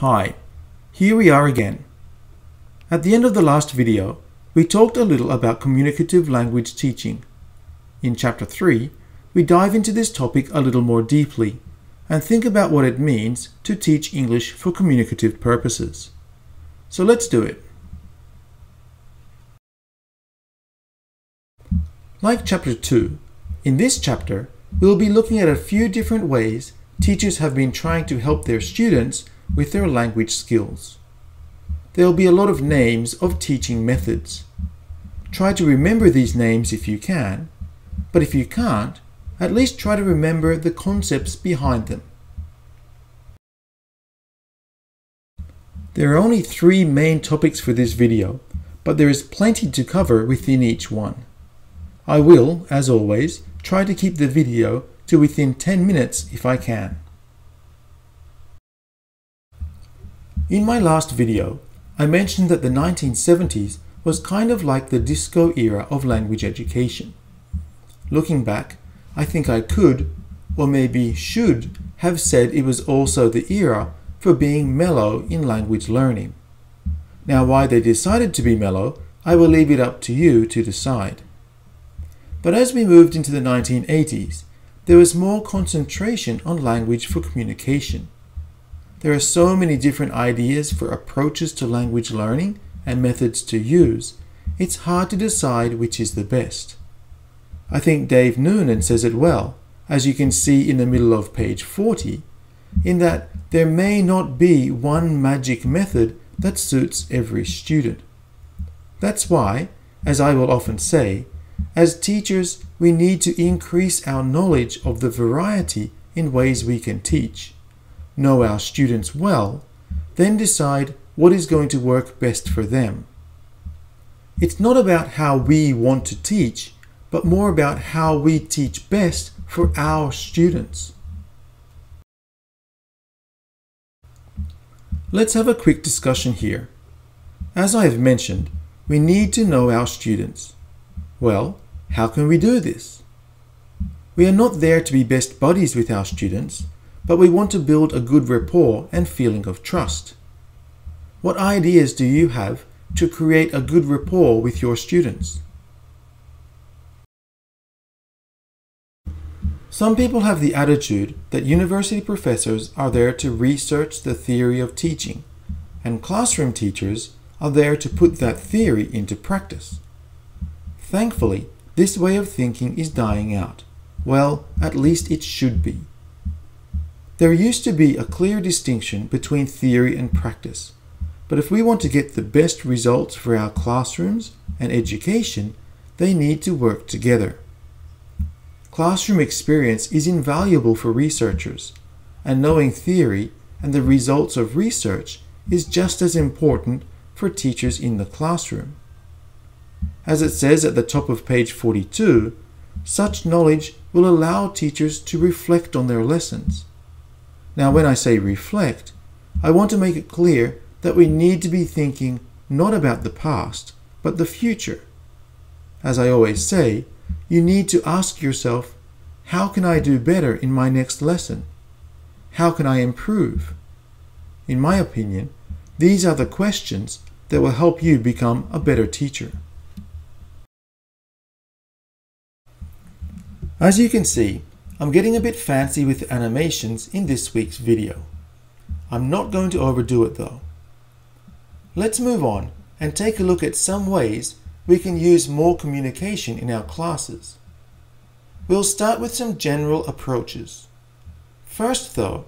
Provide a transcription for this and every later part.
Hi, here we are again. At the end of the last video, we talked a little about communicative language teaching. In Chapter 3, we dive into this topic a little more deeply and think about what it means to teach English for communicative purposes. So let's do it. Like Chapter 2, in this chapter, we'll be looking at a few different ways teachers have been trying to help their students with their language skills. There will be a lot of names of teaching methods. Try to remember these names if you can, but if you can't, at least try to remember the concepts behind them. There are only 3 main topics for this video, but there is plenty to cover within each one. I will, as always, try to keep the video to within 10 minutes if I can. In my last video, I mentioned that the 1970s was kind of like the disco era of language education. Looking back, I think I could, or maybe should, have said it was also the era for being mellow in language learning. Now, why they decided to be mellow, I will leave it up to you to decide. But as we moved into the 1980s, there was more concentration on language for communication. There are so many different ideas for approaches to language learning and methods to use, it's hard to decide which is the best. I think Dave Noonan says it well, as you can see in the middle of page 40, in that there may not be one magic method that suits every student. That's why, as I will often say, as teachers we need to increase our knowledge of the variety in ways we can teach, know our students well, then decide what is going to work best for them. It's not about how we want to teach, but more about how we teach best for our students. Let's have a quick discussion here. As I have mentioned, we need to know our students. Well, how can we do this? We are not there to be best buddies with our students, but we want to build a good rapport and feeling of trust. What ideas do you have to create a good rapport with your students? Some people have the attitude that university professors are there to research the theory of teaching, and classroom teachers are there to put that theory into practice. Thankfully, this way of thinking is dying out. Well, at least it should be. There used to be a clear distinction between theory and practice, but if we want to get the best results for our classrooms and education, they need to work together. Classroom experience is invaluable for researchers, and knowing theory and the results of research is just as important for teachers in the classroom. As it says at the top of page 42, such knowledge will allow teachers to reflect on their lessons. Now, when I say reflect, I want to make it clear that we need to be thinking not about the past, but the future. As I always say, you need to ask yourself, how can I do better in my next lesson? How can I improve? In my opinion, these are the questions that will help you become a better teacher. As you can see, I'm getting a bit fancy with animations in this week's video. I'm not going to overdo it though. Let's move on and take a look at some ways we can use more communication in our classes. We'll start with some general approaches. First though,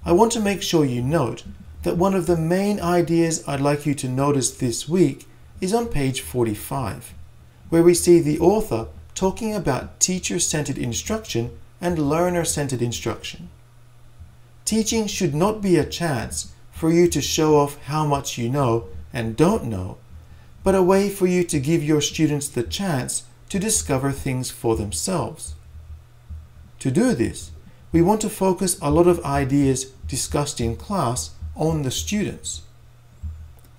I want to make sure you note that one of the main ideas I'd like you to notice this week is on page 45, where we see the author talking about teacher-centered instruction and learner-centered instruction. Teaching should not be a chance for you to show off how much you know and don't know, but a way for you to give your students the chance to discover things for themselves. To do this, we want to focus a lot of ideas discussed in class on the students.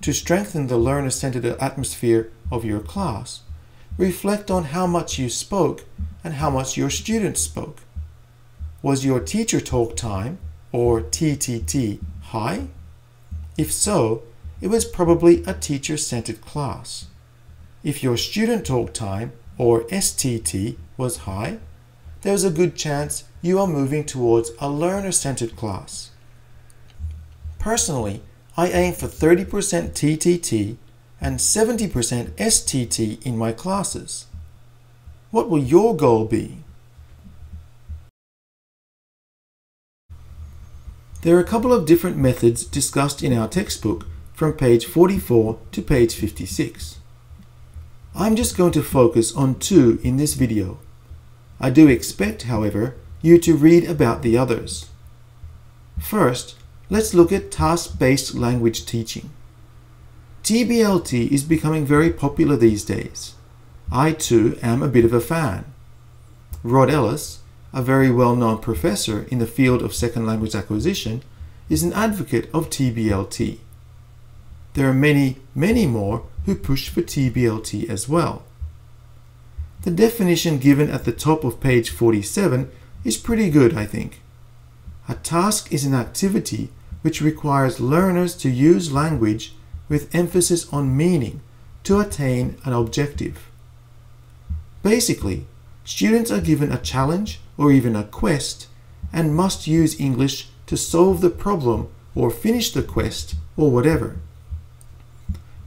To strengthen the learner-centered atmosphere of your class, reflect on how much you spoke and how much your students spoke. Was your teacher talk time, or TTT, high? If so, it was probably a teacher-centered class. If your student talk time, or STT, was high, there is a good chance you are moving towards a learner-centered class. Personally, I aim for 30% TTT and 70% STT in my classes. What will your goal be? There are a couple of different methods discussed in our textbook from page 44 to page 56. I'm just going to focus on two in this video. I do expect, however, you to read about the others. First, let's look at task-based language teaching. TBLT is becoming very popular these days. I too am a bit of a fan. Rod Ellis, a very well-known professor in the field of second language acquisition, is an advocate of TBLT. There are many, many more who push for TBLT as well. The definition given at the top of page 47 is pretty good, I think. A task is an activity which requires learners to use language with emphasis on meaning to attain an objective. Basically, students are given a challenge or even a quest and must use English to solve the problem or finish the quest or whatever.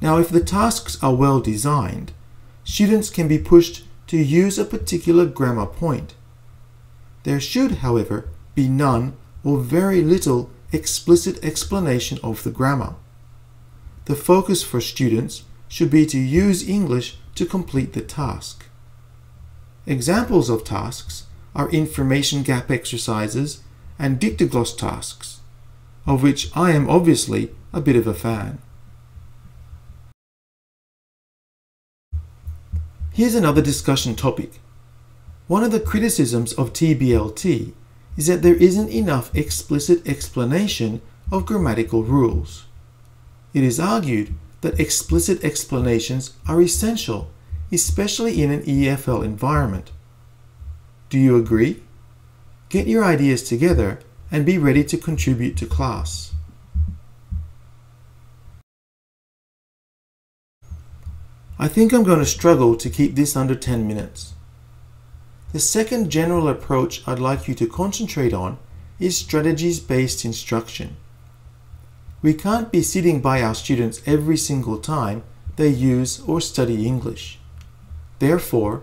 Now, if the tasks are well designed, students can be pushed to use a particular grammar point. There should, however, be none or very little explicit explanation of the grammar. The focus for students should be to use English to complete the task. Examples of tasks are information gap exercises and dictogloss tasks, of which I am obviously a bit of a fan. Here's another discussion topic. One of the criticisms of TBLT is that there isn't enough explicit explanation of grammatical rules. It is argued that explicit explanations are essential, especially in an EFL environment. Do you agree? Get your ideas together and be ready to contribute to class. I think I'm going to struggle to keep this under 10 minutes. The second general approach I'd like you to concentrate on is strategies-based instruction. We can't be sitting by our students every single time they use or study English. Therefore,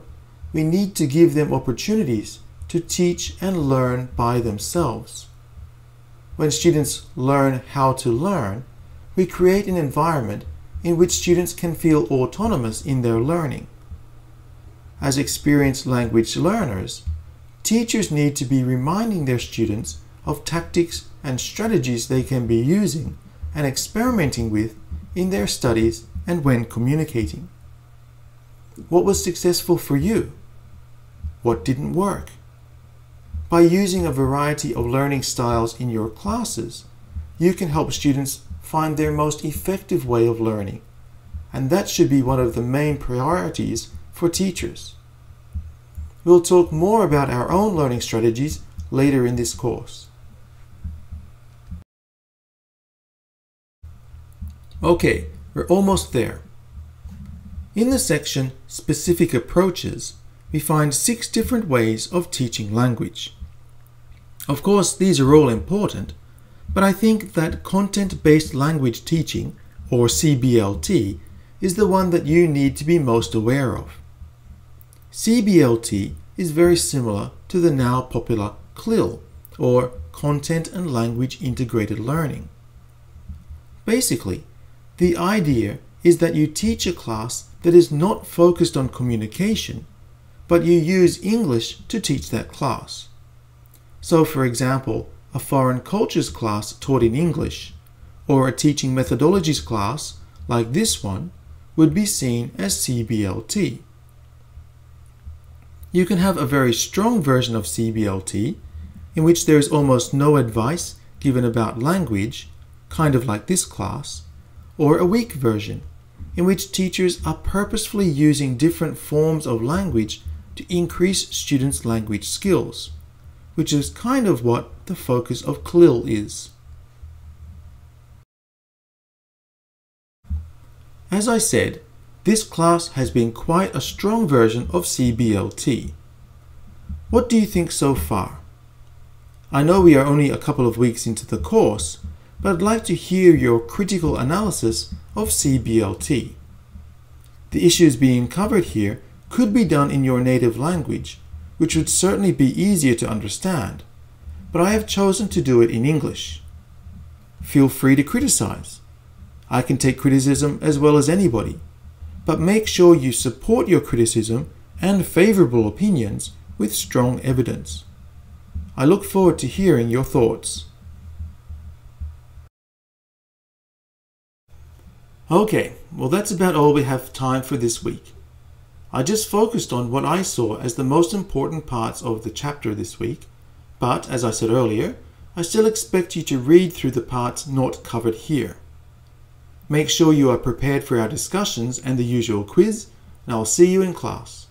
we need to give them opportunities to teach and learn by themselves. When students learn how to learn, we create an environment in which students can feel autonomous in their learning. As experienced language learners, teachers need to be reminding their students of tactics and strategies they can be using and experimenting with in their studies and when communicating. What was successful for you? What didn't work? By using a variety of learning styles in your classes, you can help students find their most effective way of learning, and that should be one of the main priorities for teachers. We'll talk more about our own learning strategies later in this course. Okay, we're almost there. In the section Specific Approaches, we find 6 different ways of teaching language. Of course, these are all important, but I think that content-based language teaching, or CBLT, is the one that you need to be most aware of. CBLT is very similar to the now popular CLIL, or Content and Language Integrated Learning. Basically, the idea is that you teach a class that is not focused on communication, but you use English to teach that class. So, for example, a foreign cultures class taught in English, or a teaching methodologies class, like this one, would be seen as CBLT. You can have a very strong version of CBLT, in which there is almost no advice given about language, kind of like this class, or a weak version, in which teachers are purposefully using different forms of language to increase students' language skills, which is kind of what the focus of CLIL is. As I said, this class has been quite a strong version of CBLT. What do you think so far? I know we are only a couple of weeks into the course, but I'd like to hear your critical analysis of CBLT. The issues being covered here could be done in your native language, which would certainly be easier to understand, but I have chosen to do it in English. Feel free to criticize. I can take criticism as well as anybody, but make sure you support your criticism and favorable opinions with strong evidence. I look forward to hearing your thoughts. Okay, well that's about all we have time for this week. I just focused on what I saw as the most important parts of the chapter this week, but as I said earlier, I still expect you to read through the parts not covered here. Make sure you are prepared for our discussions and the usual quiz, and I'll see you in class.